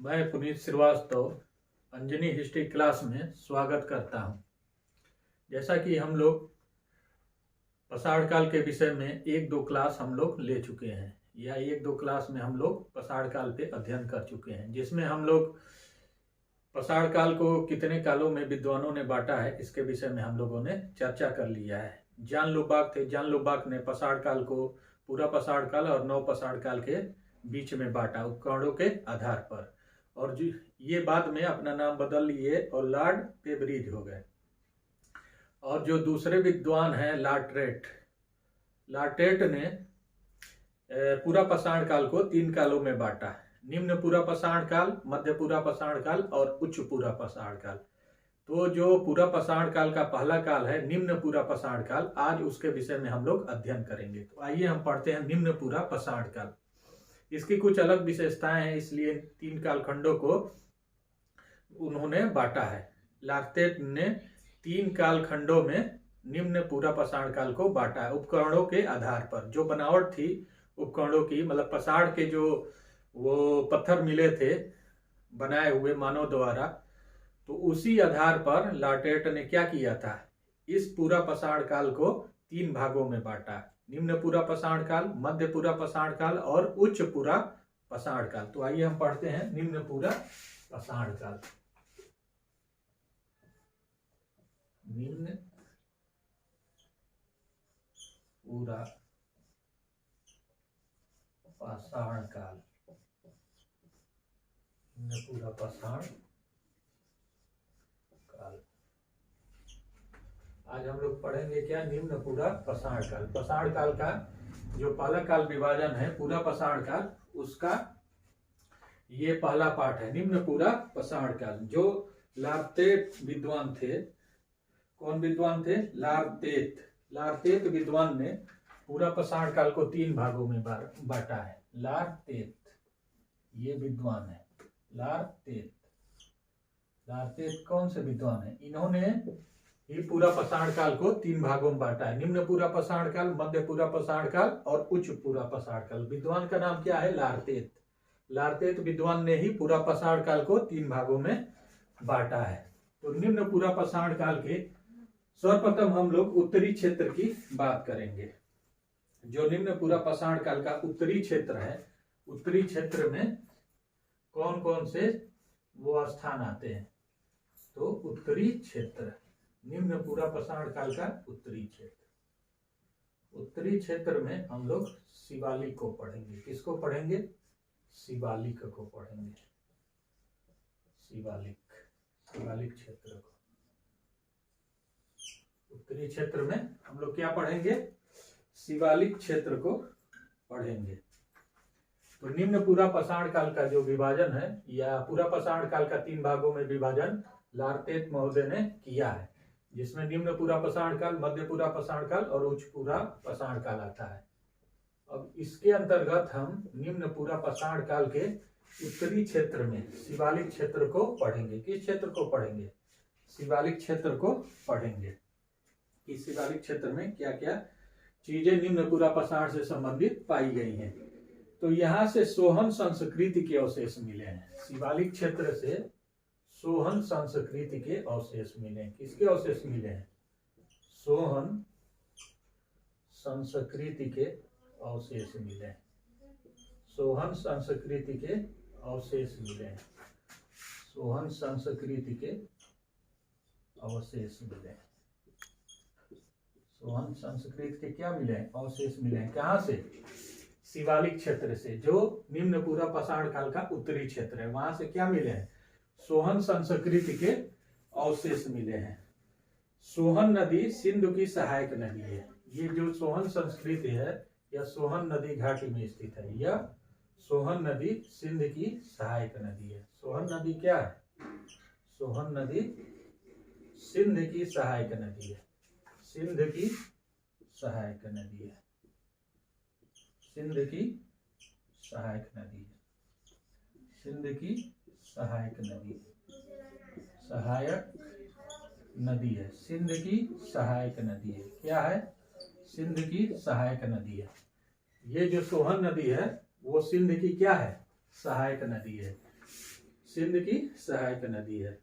मैं Puneet Srivastava Anjani history class में स्वागत करता हूं। जैसा कि हम लोग पसाड़ काल के विषय में एक दो क्लास हम लोग ले चुके हैं, या एक दो क्लास में हम लोग पसाड़ काल पे अध्ययन कर चुके हैं, जिसमें हम लोग पसाड़ काल को कितने कालों में विद्वानों ने बांटा है इसके विषय में हम लोगों ने चर्चा कर लिया है। जान लुबाक थे, जान लुबाक ने पसाड़ काल को पूरा पसाड़ काल और नव पसाड़ काल के बीच में बांटा उपकरणों के आधार पर, और जो ये बाद में अपना नाम बदल लिए और लॉर्ड पेबरीज हो गए। और जो दूसरे विद्वान हैं लार्टेट ने पूरा पाषाण काल को 3 कालों में बांटा, निम्न पूरा पाषाण काल, मध्य पूरा पाषाण काल और उच्च पूरा पाषाण काल। तो जो पूरा पाषाण काल का पहला काल है निम्न पूरा पाषाण काल, आज उसके विषय में हम लोग अध्ययन करेंगे। तो आइए हम पढ़ते हैं निम्न पूरा पाषाण काल। इसकी कुछ अलग विशेषताएं हैं, इसलिए 3 कालखंडों को उन्होंने बांटा है। लार्टेट ने 3 कालखंडों में निम्न पूरा पाषाण काल को बांटा है उपकरणों के आधार पर। जो बनावट थी उपकरणों की, मतलब पाषाण के जो वो पत्थर मिले थे बनाए हुए मानव द्वारा, तो उसी आधार पर लार्टेट ने क्या किया था, इस पूरा पाषाण काल को 3 भागों में बांटा, निम्न पूरा पाषाण काल, मध्य पूरा पाषाण काल और उच्च पूरा पाषाण काल। तो आइए हम पढ़ते हैं निम्न पूरा पाषाण काल। निम्न पूरा पाषाण काल, निम्न पूरा पाषाण काल। आज हम लोग पढ़ेंगे क्या, निम्न पूरा पाषाण काल। पाषाण काल का जो पहला काल विभाजन है पूरा पाषाण काल, उसका ये पहला पाठ है निम्न पूरा पाषाण काल। जो लार्टेट विद्वान थे, कौन विद्वान थे, लार्टेट विद्वान ने पूरा पाषाण काल को 3 भागों में बांटा है। लार्टेट ये विद्वान है, लार्टेट कौन से विद्वान है, इन्होंने ही पूरा पाषाण काल को 3 भागों में बांटा है, निम्न पूरा पाषाण काल, मध्य पूरा पाषाण काल और उच्च पूरा पाषाण काल। विद्वान का नाम क्या है, लार्टेट विद्वान ने ही पूरा पाषाण काल को 3 भागों में बांटा है। तो निम्न पूरा पाषाण काल के सर्वप्रथम हम लोग उत्तरी क्षेत्र की बात करेंगे। जो निम्न पूरा पाषाण काल का उत्तरी क्षेत्र है, उत्तरी क्षेत्र में कौन कौन से वो स्थान आते हैं, तो उत्तरी क्षेत्र, निम्न पूरा पाषाण काल का उत्तरी क्षेत्र। उत्तरी क्षेत्र में हम लोग शिवालिक को पढ़ेंगे। किसको पढ़ेंगे, शिवालिक को पढ़ेंगे, शिवालिक क्षेत्र को। उत्तरी क्षेत्र में हम लोग क्या पढ़ेंगे, शिवालिक क्षेत्र को पढ़ेंगे। तो निम्न पूरा पाषाण काल का जो विभाजन है, या पूरा पाषाण काल का 3 भागों में विभाजन लार्टेट महोदय ने किया है, जिसमें निम्न पूरा पाषाण काल, मध्य पूरा पाषाण काल और उच्च पूरा पाषाण काल आता है। अब इसके अंतर्गत हम निम्न पूरा पाषाण काल के उत्तरी क्षेत्र में शिवालिक क्षेत्र को पढ़ेंगे। किस क्षेत्र को पढ़ेंगे, शिवालिक क्षेत्र को पढ़ेंगे। इस शिवालिक क्षेत्र में क्या क्या चीजें निम्न पूरा पाषाण से संबंधित पाई गई हैं। तो यहाँ से सोहन संस्कृति के अवशेष मिले हैं। शिवालिक क्षेत्र से सोहन संस्कृति के अवशेष मिले हैं। किसके अवशेष मिले हैं, सोहन संस्कृति के अवशेष मिले हैं, सोहन संस्कृति के अवशेष मिले हैं, सोहन संस्कृति के अवशेष मिले हैं। सोहन संस्कृति के क्या मिले हैं, अवशेष मिले हैं। कहाँ से, शिवालिक क्षेत्र से, जो निम्न पूरा पाषाण काल का उत्तरी क्षेत्र है, वहां से क्या मिले हैं, सोहन संस्कृति के अवशेष मिले हैं। सोहन नदी सिंधु की सहायक नदी है। ये जो सोहन संस्कृति है यह सोहन नदी घाटी में स्थित है। यह सोहन नदी सिंध की सहायक नदी है। सोहन नदी क्या है, सोहन नदी सिंध की सहायक नदी है, सिंध की सहायक नदी है, सिंध की सहायक नदी है, सिंध की सहायक नदी, सहायक नदी है, सिंध की सहायक नदी है। क्या है, सिंध की सहायक नदी है। ये जो सोहन नदी है वो सिंध की क्या है, सहायक नदी है। सिंध की सहायक नदी है।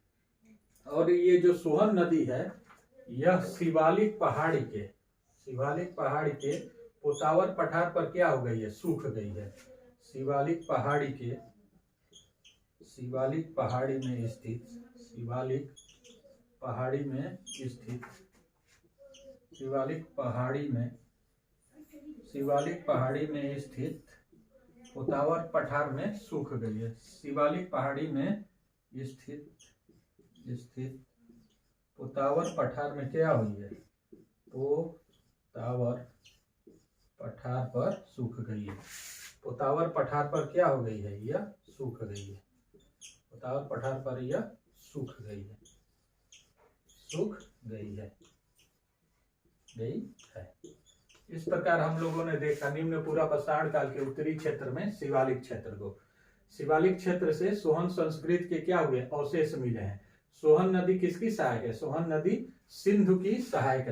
और ये जो सोहन नदी है यह शिवालिक पहाड़ी के पोतावर पठार पर क्या हो गई है, सूख गई है। शिवालिक पहाड़ी में स्थित पोतावर पठार में सूख गई है। शिवालिक पहाड़ी में स्थित पोतावर पठार में क्या हुई है, पोतावर पठार पर सूख गई है। पोतावर पठार पर क्या हो गई है, यह सूख गई है। पोतावर पठार पर यह सूख गई है। इस प्रकार हम लोगों ने देखा निम्न पूरा पाषाण काल के उत्तरी क्षेत्र में शिवालिक क्षेत्र से सोहन संस्कृत के क्या हुए, अवशेष मिले हैं। सोहन नदी किसकी सहायक है, सोहन नदी सिंधु की सहायक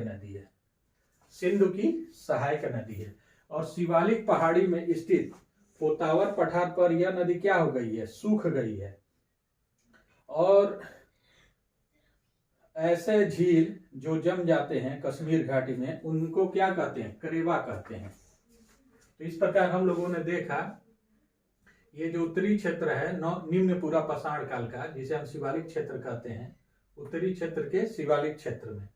नदी है। और शिवालिक पहाड़ी में स्थित पोतावर पठार पर यह नदी क्या हो गई है, सूख गई है। और ऐसे झील जो जम जाते हैं कश्मीर घाटी में उनको क्या कहते हैं, करेवा कहते हैं। तो इस प्रकार हम लोगों ने देखा ये जो उत्तरी क्षेत्र है निम्न पूरा पाषाण काल का, जिसे हम शिवालिक क्षेत्र कहते हैं, उत्तरी क्षेत्र के शिवालिक क्षेत्र में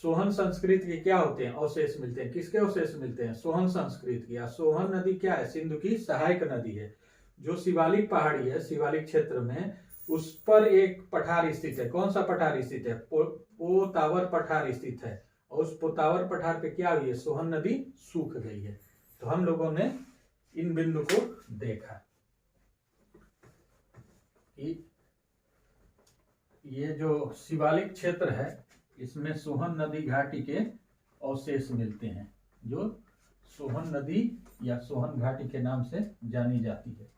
सोहन संस्कृत के क्या होते हैं, अवशेष मिलते हैं। किसके अवशेष मिलते हैं, सोहन संस्कृत की। सोहन नदी क्या है, सिंधु की सहायक नदी है। जो शिवालिक पहाड़ी है शिवालिक क्षेत्र में, उस पर एक पठार स्थित है। कौन सा पठार स्थित है, पोतावर पठार स्थित है। और उस पोतावर पठार पे क्या हुई है, सोहन नदी सूख गई है। तो हम लोगों ने इन बिंदु को देखा कि ये जो शिवालिक क्षेत्र है इसमें सोहन नदी घाटी के अवशेष मिलते हैं, जो सोहन नदी या सोहन घाटी के नाम से जानी जाती है।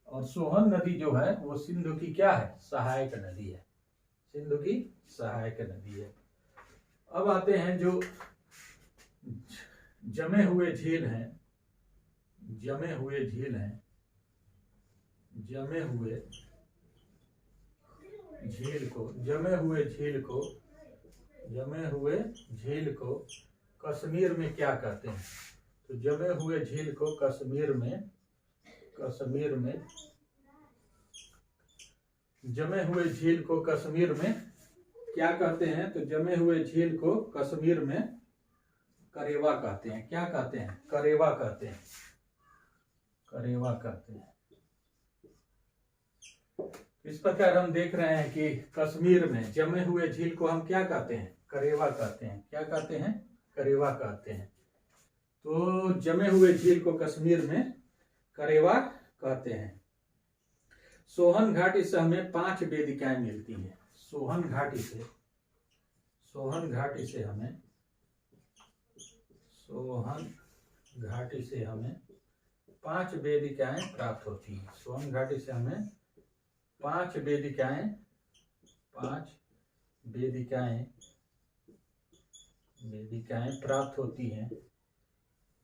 और सोहन नदी जो है वो सिंधु की क्या है, सहायक नदी है। अब आते हैं जो जमे हुए झील को कश्मीर में क्या कहते हैं। तो जमे हुए झील को कश्मीर में क्या कहते हैं, तो जमे हुए झील को कश्मीर में करेवा कहते हैं। क्या कहते हैं, करेवा कहते हैं। इस प्रकार हम देख रहे हैं कि कश्मीर में जमे हुए झील को हम क्या कहते हैं, करेवा कहते हैं। क्या कहते हैं, करेवा कहते हैं। तो जमे हुए झील को कश्मीर में करेवा कहते हैं। सोहन घाटी से हमें 5 वेदिकाएं मिलती हैं। सोहन घाटी से हमें 5 वेदिकाएं प्राप्त होती हैं। सोहन घाटी से हमें 5 वेदिकाएं प्राप्त होती हैं,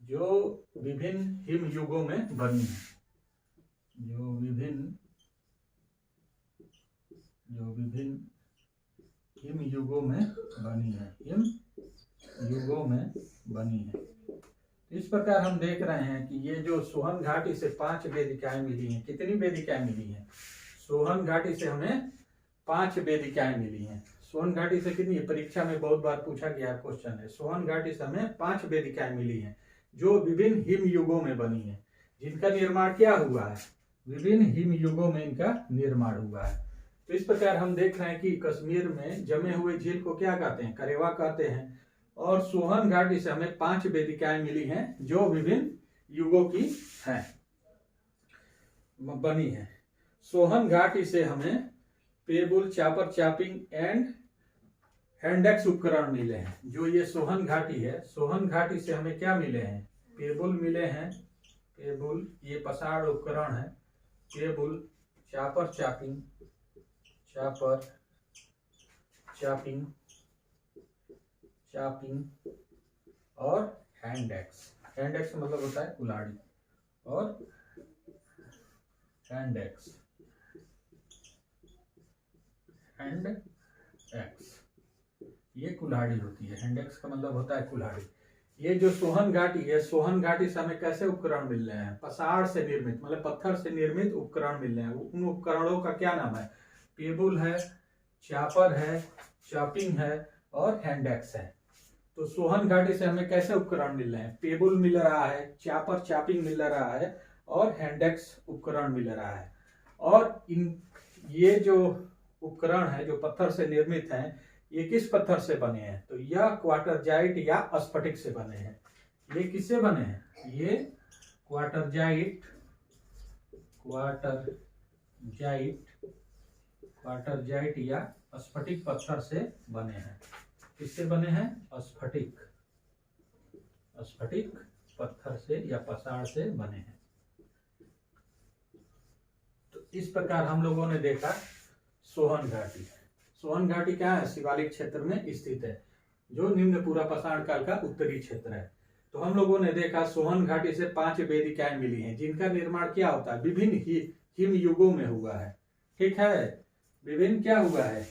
जो विभिन्न हिम युगों में बनी हैं। हिम युगों में बनी है। इस प्रकार हम देख रहे हैं कि ये जो सोहन घाटी से 5 वेदिकाएं मिली हैं। कितनी वेदिकाएं मिली हैं, सोहन घाटी से हमें 5 वेदिकाएं मिली हैं। सोहन घाटी से कितनी, परीक्षा में बहुत बार पूछा गया क्वेश्चन है। सोहन घाटी से हमें 5 वेदिकाएं मिली हैं, जो विभिन्न हिम युगों में बनी है, जिनका निर्माण क्या हुआ है, विभिन्न हिम युगों में इनका निर्माण हुआ है। तो इस प्रकार हम देख रहे हैं कि कश्मीर में जमे हुए झील को क्या कहते हैं, करेवा कहते हैं। और सोहन घाटी से हमें 5 वेदिकाएं मिली हैं, जो विभिन्न युगों की हैं, बनी है। सोहन घाटी से हमें पेबुल, चापर, चापिंग एंड हैंडेक्स उपकरण मिले हैं। जो ये सोहन घाटी है, सोहन घाटी से हमें क्या मिले हैं, पेबुल मिले हैं। पेबुल ये पाषाण उपकरण है। पेबुल, चापर, चापिंग और हैंडेक्स। हैंडेक्स मतलब होता है कुल्हाड़ी, और हैंडेक्स हैंड एक्स, ये कुल्हाड़ी होती है। हैंड एक्स का मतलब होता है कुल्हाड़ी। ये जो सोहन घाटी है, सोहन घाटी से हमें कैसे उपकरण मिल रहे हैं? पसाड़ से निर्मित, मतलब पत्थर से निर्मित उपकरण मिल रहे हैं। उन उपकरणों का क्या नाम है? पेबुल है, चापर है, चॉपिंग है और हैंड एक्स है। तो सोहन घाटी से हमें कैसे उपकरण मिल रहे हैं? पेबुल मिल रहा है, चापर चापिंग मिल रहा है और हैंड एक्स उपकरण मिल रहा है। और ये जो उपकरण है जो पत्थर से निर्मित हैं, ये किस पत्थर से बने हैं? तो यह क्वार्टरजाइट या स्फटिक से बने हैं। ये किससे बने हैं? ये क्वार्टरजाइट या स्फटिक पत्थर से बने हैं। किससे बने हैं? स्फटिक पत्थर से या पसाड़ से बने हैं। तो इस प्रकार हम लोगों ने देखा सोहन घाटी। सोहन घाटी क्या है? शिवालिक क्षेत्र में स्थित है, जो निम्न पूरा पाषाण काल का उत्तरी क्षेत्र है। तो हम लोगों ने देखा सोहन घाटी से 5 वेदिकाएं मिली हैं, जिनका निर्माण क्या होता है? विभिन्न हिम युगों में हुआ है। ठीक है, विभिन्न क्या हुआ है?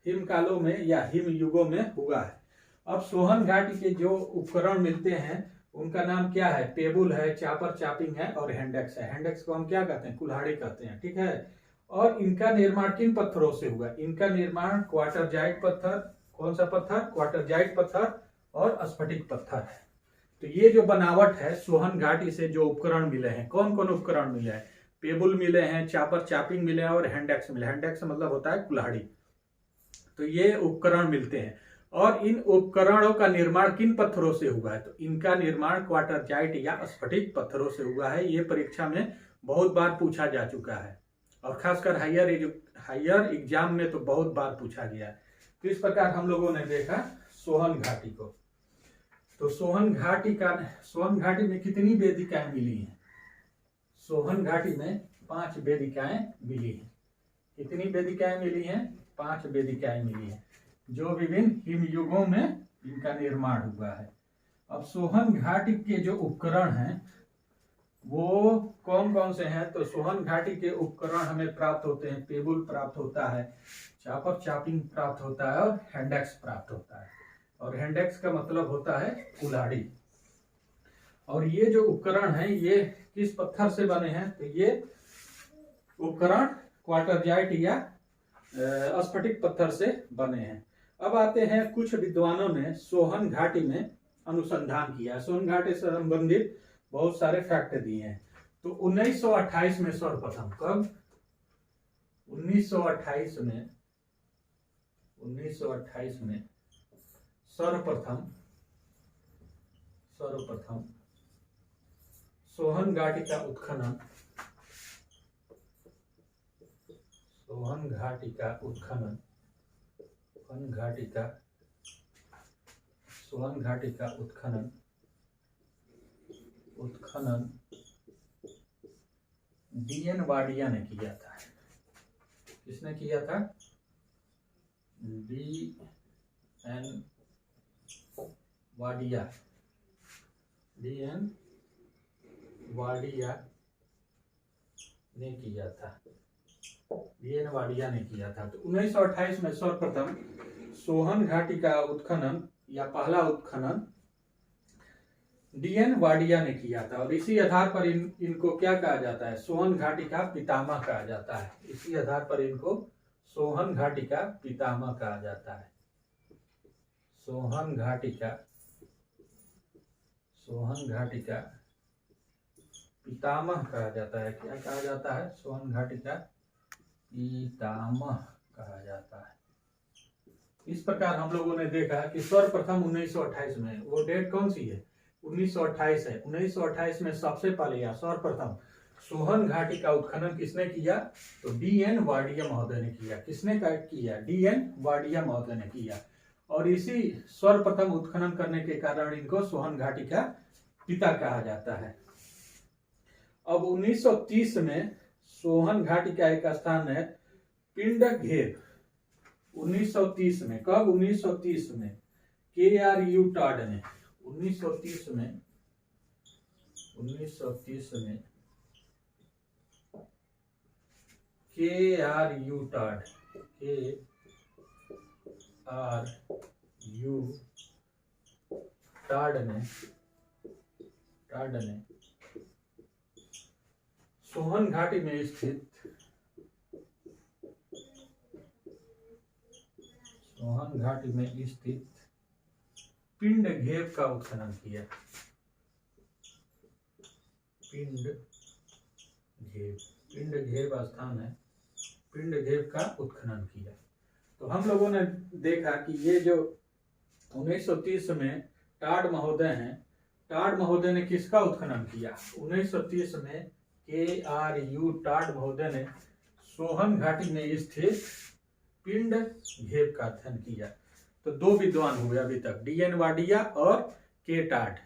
हिम कालों में या हिम युगों में हुआ है। अब सोहन घाटी के जो उपकरण मिलते हैं उनका नाम क्या है? पेबुल है, चापर चापिंग है और हैंडेक्स है। हैंडेक्स को हम क्या कहते हैं? कुल्हाड़ी कहते हैं। ठीक है, और इनका निर्माण किन पत्थरों से हुआ? इनका निर्माण क्वार्टरजाइट पत्थर, कौन सा पत्थर? क्वार्टरजाइट पत्थर और स्फटिक पत्थर है। तो ये जो बनावट है सोहन घाटी से जो उपकरण मिले हैं, कौन कौन उपकरण मिले हैं? पेबुल मिले हैं, चापर चापिंग मिले हैं और हैंडेक्स मिले। हैंडेक्स मतलब होता है कुल्हाड़ी। तो ये उपकरण मिलते हैं। और इन उपकरणों का निर्माण किन पत्थरों से हुआ है? तो इनका निर्माण क्वार्टरजाइट या स्फटिक पत्थरों से हुआ है। ये परीक्षा में बहुत बार पूछा जा चुका है और खासकर हायर एग्जाम में तो बहुत बार पूछा गया है। तो इस प्रकार हम लोगों ने देखा सोहन घाटी को। तो सोहन घाटी में कितनी वेदिकाएं मिली हैं? सोहन घाटी में 5 वेदिकाएं मिली हैं। कितनी वेदिकाएं मिली हैं? 5 वेदिकाएं मिली हैं, जो विभिन्न हिम युगों में इनका निर्माण हुआ है। अब सोहन घाटी के जो उपकरण हैं वो कौन कौन से हैं? तो सोहन घाटी के उपकरण हमें प्राप्त होते हैं। पेबुल प्राप्त होता है, चापर चापिंग प्राप्त होता है और हैंडेक्स प्राप्त होता है। और हैंडेक्स का मतलब होता है कुल्हाड़ी। और ये जो उपकरण हैं ये किस पत्थर से बने हैं? तो ये उपकरण क्वार्टरजाइट या स्फटिक पत्थर से बने हैं। अब आते हैं, कुछ विद्वानों ने सोहन घाटी में अनुसंधान किया। सोहन घाटी से संबंधित बहुत सारे फैक्ट दिए हैं। तो 1928 में सर्वप्रथम, कब? 1928 में सर्वप्रथम सोहन घाटी का उत्खनन डीएन वाडिया ने किया था। किसने किया था? डीएन वाडिया ने किया था। तो 1928 में सर्वप्रथम सोहन घाटी का उत्खनन या पहला उत्खनन डीएन वाडिया ने किया था। और इसी आधार पर इनको क्या कहा जाता है? सोहन घाटी का पितामह कहा जाता है। इसी आधार पर इनको सोहन घाटी का पितामह कहा जाता है। सोहन घाटी का पितामह कहा जाता है। क्या कहा जाता है? सोहन घाटी का पितामह कहा जाता है। इस प्रकार हम लोगों ने देखा कि सर्वप्रथम 1928 में, वो डेट कौन सी है? 1928 है। 1928 में सबसे पहले या सर्वप्रथम सोहन घाटी का उत्खनन किसने किया? तो डीएन वाडिया महोदय ने किया। किसने किया? डीएन वाडिया महोदय ने किया। और इसी सर्वप्रथम उत्खनन करने के कारण इनको सोहन घाटी का पिता कहा जाता है। अब 1930 में सोहन घाटी का एक स्थान है पिंडघेर। 1930 में, कब? 1930 में KRU टाड ने 1930 में KRU टाड KRU टाड ने सोहन घाटी में स्थित पिंड घेव का उत्खनन किया। पिंड घेव स्थान है, पिंड घेव का उत्खनन किया। तो हम लोगों ने देखा कि ये जो 1930 में टाड महोदय हैं, टाड महोदय ने किसका उत्खनन किया? 1930 में KRU टाड महोदय ने सोहन घाटी में स्थित पिंड घेव का अध्ययन किया। तो दो विद्वान हुए अभी तक, DN वाडिया और K टाड,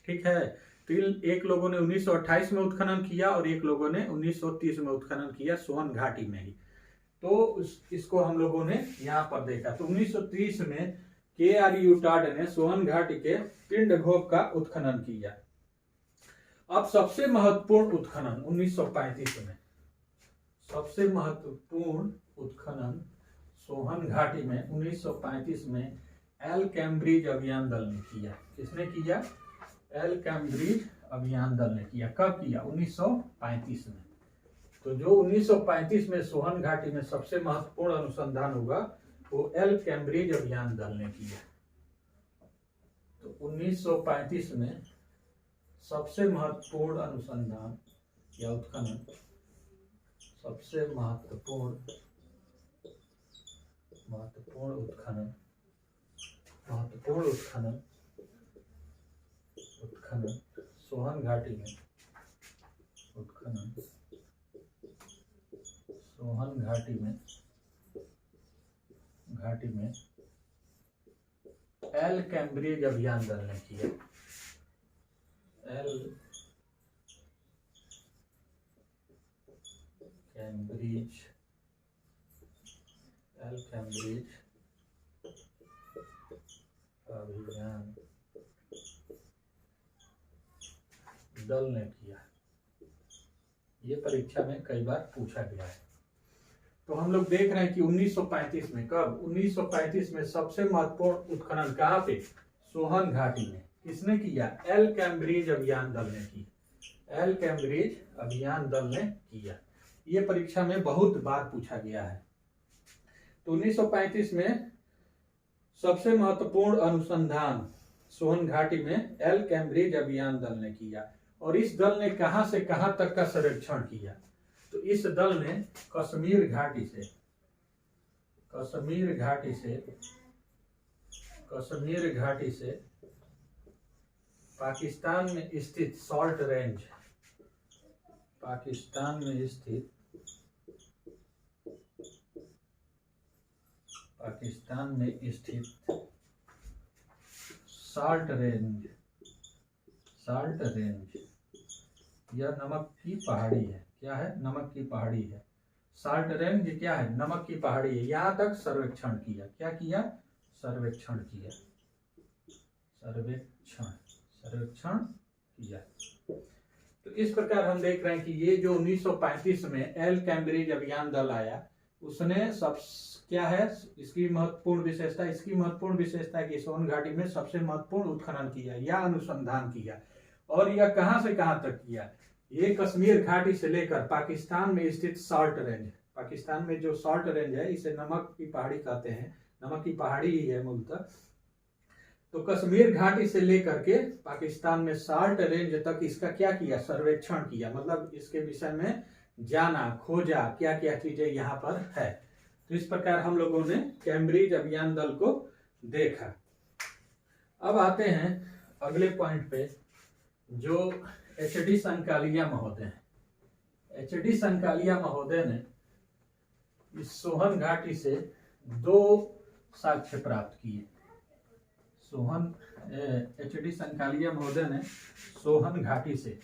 ठीक है। तो एक लोगों ने 1928 में उत्खनन किया और एक लोगों ने 1930 में उत्खनन किया सोहन घाटी में ही। तो इसको हम लोगों ने यहाँ पर देखा। तो 1930 में KRU टाड ने सोहन घाटी के पिंड घेव का उत्खनन किया। अब सबसे महत्वपूर्ण उत्खनन 1935 में, सबसे महत्वपूर्ण उत्खनन सोहन घाटी में 1935 में एल कैम्ब्रिज अभियान दल ने किया। किसने किया? एल कैम्ब्रिज अभियान दल ने किया। कब किया? 1935 में। तो जो 1935 में सोहन घाटी में सबसे महत्वपूर्ण अनुसंधान हुआ वो एल कैम्ब्रिज अभियान दल ने किया। तो 1935 में सबसे महत्वपूर्ण अनुसंधान या उत्खनन, सबसे महत्वपूर्ण उत्खनन सोहन घाटी में, सोहन घाटी में एल कैम्ब्रिज अभियान दल ने किया। एल कैम्ब्रिज अभियान दल ने किया। ये परीक्षा में कई बार पूछा गया है। तो हम लोग देख रहे हैं कि 1935 में, कब? 1935 में सबसे महत्वपूर्ण उत्खनन कहाँ पे? सोहन घाटी में। किसने किया? एल कैम्ब्रिज अभियान दल ने की। एल कैम्ब्रिज अभियान दल ने किया। ये परीक्षा में बहुत बार पूछा गया है। तो 1935 में सबसे महत्वपूर्ण अनुसंधान सोहन घाटी में एल कैम्ब्रिज अभियान दल ने किया। और इस दल ने कहां से कहां तक का सर्वेक्षण किया? तो इस दल ने कश्मीर घाटी से पाकिस्तान में स्थित सॉल्ट रेंज, पाकिस्तान में स्थित साल्ट रेंज, यह नमक की पहाड़ी है। क्या है? नमक की पहाड़ी है। साल्ट रेंज क्या है? नमक की पहाड़ी है। यहाँ तक सर्वेक्षण किया। क्या किया? सर्वेक्षण किया। तो इस प्रकार हम देख रहे हैं कि ये जो 1935 में एल कैम्ब्रिज अभियान दल आया, उसने सब क्या है इसकी महत्वपूर्ण विशेषता? इसकी महत्वपूर्ण विशेषता कि सोहन घाटी में सबसे महत्वपूर्ण उत्खनन किया या अनुसंधान किया। और यह कहां से कहां तक किया? ये कश्मीर घाटी से लेकर पाकिस्तान में स्थित सॉल्ट रेंज, पाकिस्तान में जो सॉल्ट रेंज है इसे नमक की पहाड़ी कहते हैं, नमक की पहाड़ी ही है मूलतः। तो कश्मीर घाटी से लेकर के पाकिस्तान में सॉल्ट रेंज तक इसका क्या किया? सर्वेक्षण किया। मतलब इसके विषय में जाना, खोजा, क्या क्या चीजें यहाँ पर है। तो इस प्रकार हम लोगों ने कैम्ब्रिज अभियान दल को देखा। अब आते हैं अगले पॉइंट पे, जो HD संकालिया महोदय हैं। HD संकालिया महोदय ने इस सोहन घाटी से 2 साक्ष्य प्राप्त किए। HD संकालिया महोदय ने सोहन घाटी से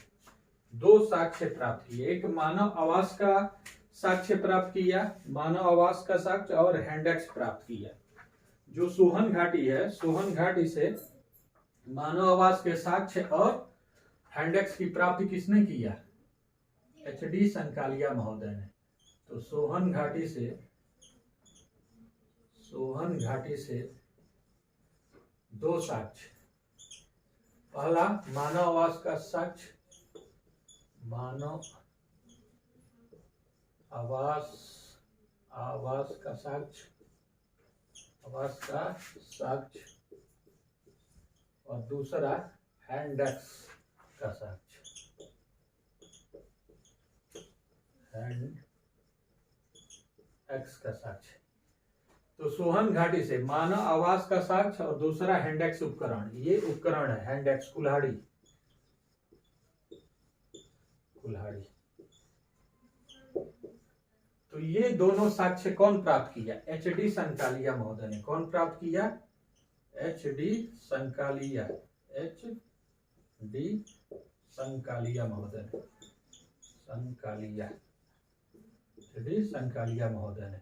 2 साक्ष्य प्राप्त किए। एक मानव आवास का साक्ष्य प्राप्त किया, मानव आवास का साक्ष्य, और हैंडेक्स प्राप्त किया। जो सोहन घाटी है, सोहन घाटी से मानव आवास के साक्ष्य और हैंडेक्स की प्राप्ति किसने किया? HD संकालिया महोदय ने। तो सोहन घाटी से सोहन घाटी से दो साक्ष्य, पहला मानव आवास का साक्ष्य, मानव आवास का साक्ष्य, आवास का साक्ष्य, और दूसरा हैंडेक्स का साक्ष्य, हैंडेक्स का साक्ष्य। तो सोहन घाटी से मानव आवास का साक्ष्य और दूसरा हैंडेक्स उपकरण, ये उपकरण है हैंडेक्स, कुल्हाड़ी, तो ये दोनों साक्ष्य कौन प्राप्त किया? एच.डी. संकालिया महोदय ने। कौन प्राप्त किया? एच.डी. संकालिया, एच.डी. संकालिया महोदय ने, एच.डी. संकालिया महोदय ने।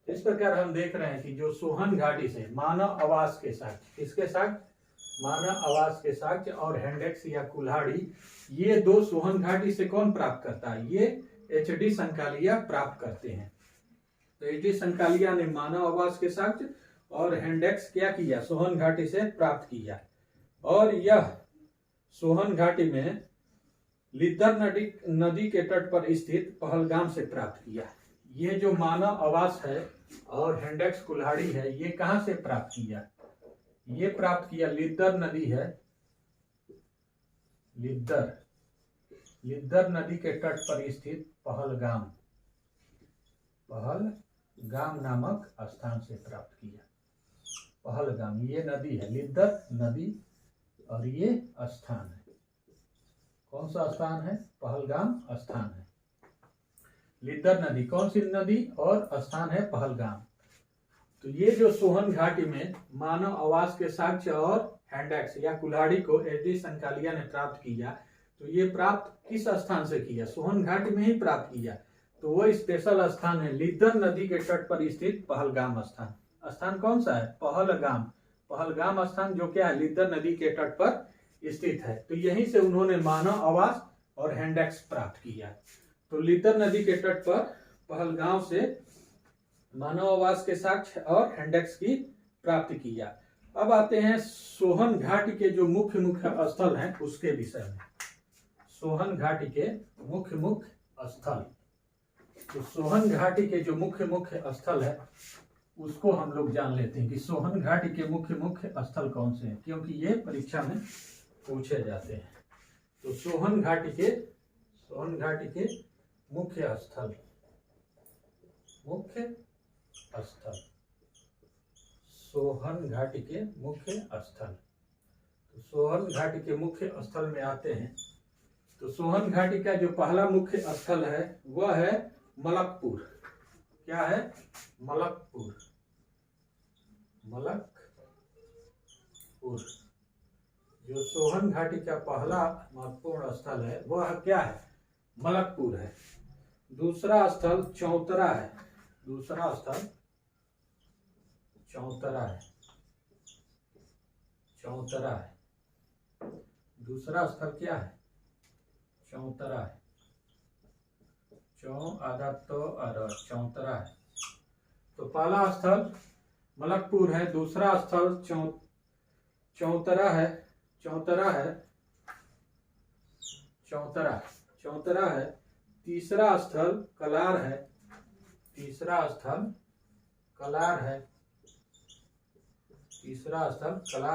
इस प्रकार हम देख रहे हैं कि जो सोहन घाटी से मानव आवास के साक्ष्य, किसके साक्ष्य? मानव आवास के साक्ष्य और हैंडेक्स या कुल्हाड़ी, ये दो सोहन घाटी से कौन प्राप्त करता है? ये एच.डी. संकालिया प्राप्त करते हैं। तो एच.डी. संकालिया ने मानव आवास के साक्ष्य और हैंडेक्स क्या किया? सोहन घाटी से प्राप्त किया। और यह सोहन घाटी में लिद्दर नदी के तट पर स्थित पहलगाम से प्राप्त किया। ये जो मानव आवास है और हैंडेक्स कुल्हाड़ी है, ये कहां से प्राप्त किया? ये प्राप्त किया, लिद्दर नदी है, लिद्दर नदी के तट पर स्थित पहलगाम नामक स्थान से प्राप्त किया। पहलगाम, ये नदी है, लिद्दर नदी, और ये स्थान है, कौन सा स्थान है? पहलगाम स्थान है। लिद्दर नदी कौन सी नदी? और स्थान है पहलगाम। तो ये जो सोहन घाटी में मानव आवास के साक्ष्य और हैंडेक्स या कुल्हाड़ी को एच.डी. संकालिया ने प्राप्त किया, तो ये प्राप्त किस स्थान से किया? सोहन घाटी में ही प्राप्त किया। तो वो स्पेशल स्थान है लिद्दर नदी के तट पर स्थित पहलगाम स्थान। स्थान कौन सा है? पहलगाम। पहलगाम स्थान जो क्या है? लिद्दर नदी के तट पर स्थित है। तो यहीं से उन्होंने मानव आवास और हैंडेक्स प्राप्त किया। तो लिद्दर नदी के तट पर पहलगाम से मानव आवास के साक्ष्य और हैंडेक्स की प्राप्ति किया। अब आते हैं सोहन घाटी के जो मुख्य स्थल हैं उसके विषय में। सोहन घाटी के मुख्य स्थल, तो सोहन घाटी के जो मुख्य स्थल है उसको हम लोग जान लेते हैं कि सोहन घाटी के मुख्य स्थल कौन से हैं, क्योंकि ये परीक्षा में पूछे जाते हैं। तो सोहन घाटी के मुख्य स्थल, सोहन घाटी के मुख्य स्थल। तो सोहन घाटी के मुख्य स्थल में आते हैं। तो सोहन घाटी का जो पहला मुख्य स्थल है वह है मलकपुर। क्या है? मलकपुर। जो सोहन घाटी का पहला महत्वपूर्ण स्थल है वह क्या है? मलकपुर है। दूसरा स्थल चौतरा है। दूसरा स्थल चौतरा है। दूसरा स्थल क्या है? चौतरा है। चौतरा है। तो पहला स्थल मलकपुर है, दूसरा स्थल चौतरा है, तीसरा स्थल कलार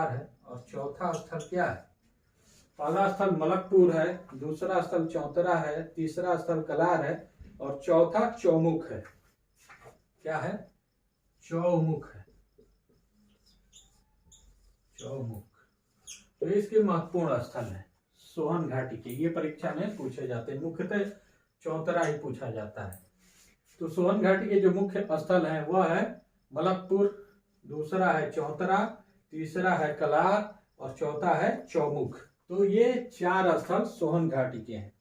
है। और चौथा स्थल क्या है? पहला स्थल मलकपुर है, दूसरा स्थल चौतरा है, तीसरा स्थल कलार है और चौथा चौमुख है। क्या है? चौमुख है। तो इसके महत्वपूर्ण स्थल है सोहन घाटी के, ये परीक्षा में पूछे जाते हैं। मुख्यतः चौतरा ही पूछा जाता है। तो सोहन घाटी के जो मुख्य स्थल हैं वह है मलकपुर, दूसरा है चौतरा, तीसरा है कलार और चौथा है चौमुख। तो ये 4 स्थल सोहन घाटी के हैं।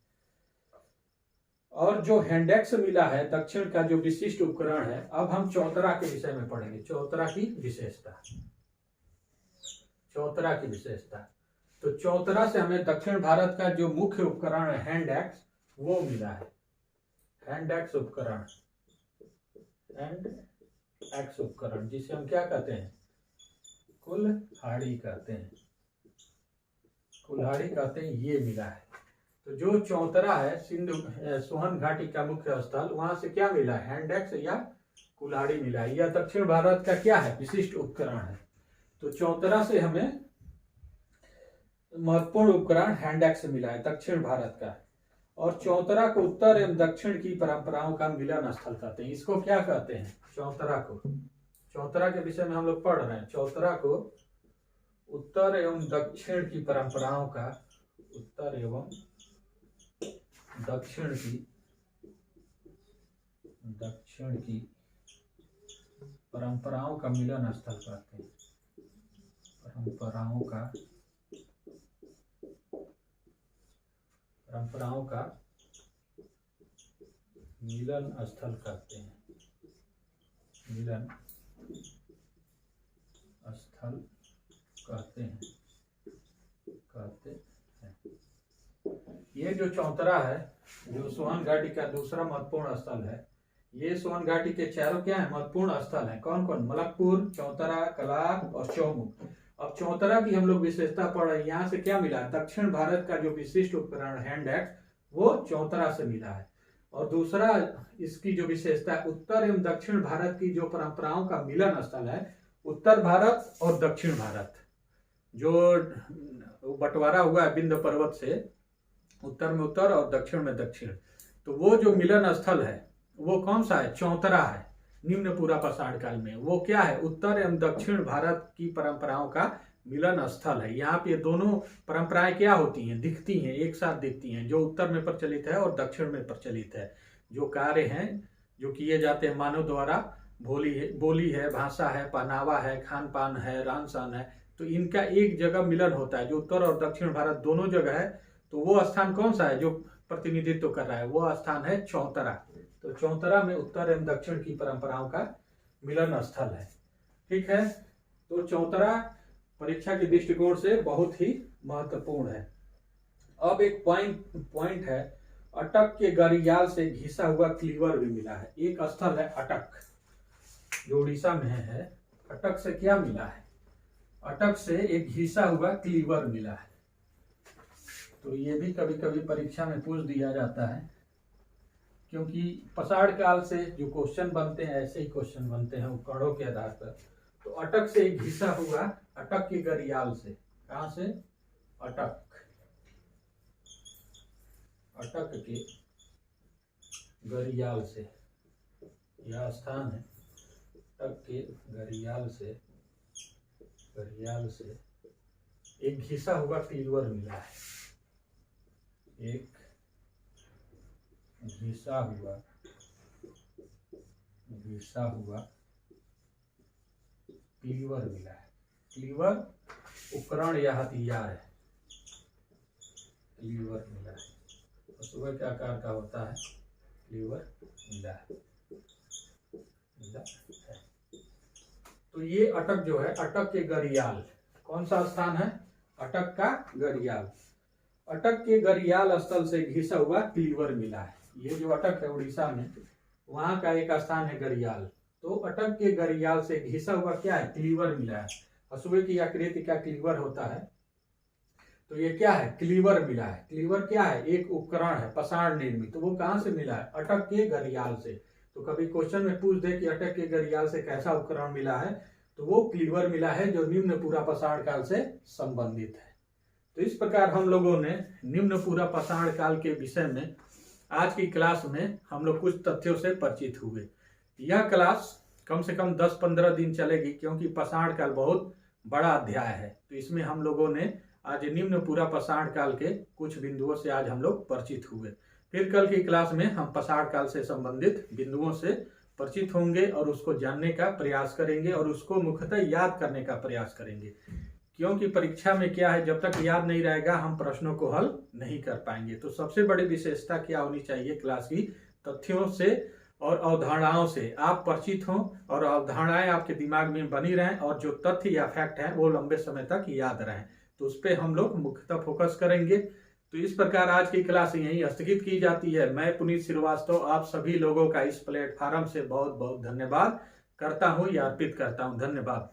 और जो हैंडेक्स मिला है दक्षिण का जो विशिष्ट उपकरण है, अब हम चौतरा के विषय में पढ़ेंगे। चौतरा की विशेषता। तो चौतरा से हमें दक्षिण भारत का जो मुख्य उपकरण है हैंडेक्स, वो मिला है। हैंडेक्स उपकरण, एक्स उपकरण, जिसे हम क्या कहते हैं, कुल्हाड़ी कहते हैं, कुल्हाड़ी कहते हैं, ये मिला है। तो जो चौतरा है सिंधु सोहन घाटी का मुख्य स्थल, वहां से क्या मिला है, हैंड एक्स या कुल्हाड़ी मिला है। यह दक्षिण भारत का क्या है, विशिष्ट उपकरण है। तो चौतरा से हमें महत्वपूर्ण उपकरण हैंड एक्स मिला है, दक्षिण भारत का। और चौतरा को उत्तर एवं दक्षिण की परंपराओं का मिलन स्थल कहते हैं। इसको क्या कहते हैं, चौतरा को, चौतरा के विषय में हम लोग पढ़ रहे हैं। चौतरा को उत्तर एवं दक्षिण की परंपराओं का, उत्तर एवं दक्षिण की परंपराओं का मिलन स्थल कहते हैं, परंपराओं का मिलन स्थल कहते हैं, मिलन स्थल कहते हैं। ये जो चौतरा है, जो सोहन घाटी का दूसरा महत्वपूर्ण स्थल है, ये सोहन घाटी के चारों क्या है, महत्वपूर्ण स्थल है। कौन कौन, मलकपुर, चौतरा, कलाप और चौमुख। अब चौतरा की हम लोग विशेषता पढ़ रहे हैं। यहाँ से क्या मिला, दक्षिण भारत का जो विशिष्ट उपकरण हैंड एक्स, वो चौतरा से मिला है। और दूसरा इसकी जो विशेषता है, उत्तर एवं दक्षिण भारत की जो परंपराओं का मिलन स्थल है, उत्तर भारत और दक्षिण भारत, जो बंटवारा हुआ है विंध्य पर्वत से, उत्तर में उत्तर और दक्षिण में दक्षिण, तो वो जो मिलन स्थल है वो कौन सा है, चौतरा है। निम्न पूरा पाषाण काल में वो क्या है, उत्तर एवं दक्षिण भारत की परंपराओं का मिलन स्थल है। यहाँ पे दोनों परंपराएं क्या होती हैं, दिखती हैं, एक साथ दिखती हैं। जो उत्तर में प्रचलित है और दक्षिण में प्रचलित है, जो कार्य हैं जो किए जाते हैं मानव द्वारा, बोली है, भाषा है, पहनावा है, खान पान है, रहन सहन है, तो इनका एक जगह मिलन होता है। जो उत्तर और दक्षिण भारत दोनों जगह है, तो वो स्थान कौन सा है जो प्रतिनिधित्व कर रहा है, वो स्थान है चौतरा। तो चौतरा में उत्तर एवं दक्षिण की परंपराओं का मिलन स्थल है। ठीक है, तो चौतरा परीक्षा के दृष्टिकोण से बहुत ही महत्वपूर्ण है। अब एक पॉइंट है, अटक के गरियाल से घिसा हुआ क्लीवर भी मिला है। एक स्थल है अटक, जो उड़ीसा में है। अटक से क्या मिला है, अटक से एक घिसा हुआ क्लीवर मिला है। तो ये भी कभी कभी परीक्षा में पूछ दिया जाता है, क्योंकि पाषाण काल से जो क्वेश्चन बनते हैं ऐसे ही क्वेश्चन बनते हैं उपकरणों के आधार पर। तो अटक से एक घिसा हुआ, अटक के गरियाल से, कहां से, अटक के गरियाल से, यह स्थान है, अटक के गरियाल से एक घिसा हुआ क्लीवर मिला है। एक घिसा हुआ क्लीवर मिला है। क्लीवर उपकरण या हथियार है, क्लीवर मिला है, सुबह के आकार का होता है, क्लीवर मिला है। तो ये अटक जो है, अटक के गरियाल, कौन सा स्थान है, अटक का गरियाल। अटक के गरियाल स्थल से घिसा हुआ क्लीवर मिला है। ये जो अटक है उड़ीसा में, वहां का एक स्थान है गरियाल। तो अटक के गरियाल से घिसा हुआ क्या है, क्लीवर मिला है। हसुए की आकृति का क्लीवर होता है, तो ये क्या है, क्लीवर मिला है। क्लीवर क्या है, एक उपकरण है पाषाण निर्मित। तो वो कहां से मिला है, अटक के गरियाल से। तो कभी क्वेश्चन में पूछ दे कि अटक के गरियाल से कैसा उपकरण मिला है, तो वो क्लीवर मिला है, जो निम्न पूरा पाषाण काल से संबंधित है। तो इस प्रकार हम लोगों ने निम्न पूरा पाषाण काल के विषय में आज की क्लास में हम लोग कुछ तथ्यों से परिचित हुए। यह क्लास कम से कम 10-15 दिन चलेगी, क्योंकि पाषाण काल बहुत बड़ा अध्याय है। तो इसमें हम लोगों ने आज निम्न पूरा पाषाण काल के कुछ बिंदुओं से आज हम लोग परिचित हुए। फिर कल की क्लास में हम पाषाण काल से संबंधित बिंदुओं से परिचित होंगे और उसको जानने का प्रयास करेंगे और उसको मुख्यतः याद करने का प्रयास करेंगे, क्योंकि परीक्षा में क्या है, जब तक याद नहीं रहेगा हम प्रश्नों को हल नहीं कर पाएंगे। तो सबसे बड़ी विशेषता क्या होनी चाहिए क्लास की, तथ्यों से और अवधारणाओं से आप परिचित हों और अवधारणाएं आपके दिमाग में बनी रहें और जो तथ्य या फैक्ट है वो लंबे समय तक याद रहें। तो उस पर हम लोग मुख्यतः फोकस करेंगे। तो इस प्रकार आज की क्लास यहीं स्थगित की जाती है। मैं पुनीत श्रीवास्तव आप सभी लोगों का इस प्लेटफॉर्म से बहुत बहुत धन्यवाद करता हूँ या अर्पित करता हूँ। धन्यवाद।